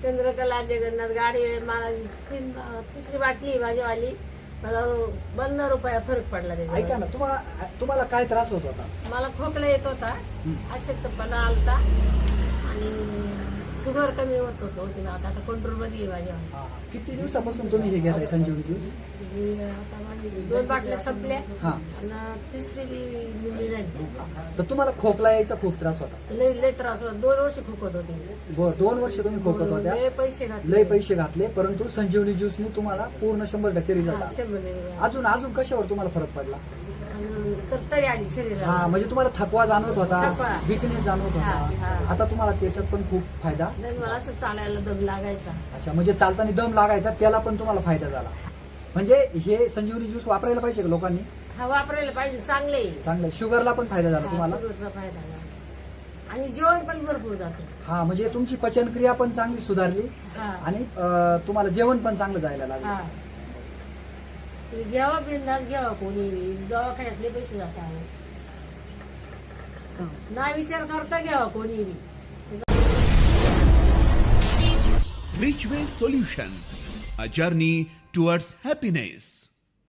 चंद्रकला जगन्नाथ गाडी मला तिसरी बाटली भाजीवाली मला 12 रुपया फरक पडला त्याच्यावर. ऐका ना, तुम्हाला काय त्रास होत होता? मला खोकला येत होता, अशक्तपणा आलता आणि शुगर कमी होत होती. आता कंट्रोल मध्ये आहे माझ्या. किती दिवसापासून तुम्ही हे घेताय संजीवनी ज्यूस? आता माझी 2 बाटल्या संपल्या हा. आणि तिसरी बी निघली झाली. तर तुम्हाला खोकला यायचा खूप त्रास होता? लय त्रास होता. 2 वर्ष खोकत होते. बरं, 2 वर्ष तुम्ही खोकत होत्या, लय पैसे घातले. लय पैसे घातले, परंतु संजीवनी ज्यूसने तुम्हाला पूर्ण 100% रिझल्ट आला. 100. अजून कशावर तुम्हाला फरक पडला? तर तरी आली शरीराला. हा, म्हणजे तुम्हाला थकवा जाणवत होता, थकवा. विकनेस जाणवत हा, होता, हा. आता तुम्हाला त्याच्यात पण खूप फायदा. नाही, मला असं चालायला दम लागायचा. अच्छा, म्हणजे चालताना दम लागायचा, त्याला पण तुम्हाला फायदा झाला. म्हणजे हे संजीवनी ज्यूस वापरायला पाहिजे का लोकांनी? हा, वापरायला पाहिजे. चांगले चांगलं. शुगरला पण फायदा झाला तुम्हाला? शुगरचा फायदा झाला आणि जेवण पण भरपूर जातं. हा, म्हणजे तुमची पचनक्रिया पण चांगली सुधारली हा. आणि तुम्हाला जेवण पण चांगलं जायला हा. लागलं. घ्यावा बिंदास घ्यावा, कोणी दवाखान्यातले पैसे जातात. ना विचार करता घ्यावा कोणी बी. Richway Solutions, a journey towards happiness.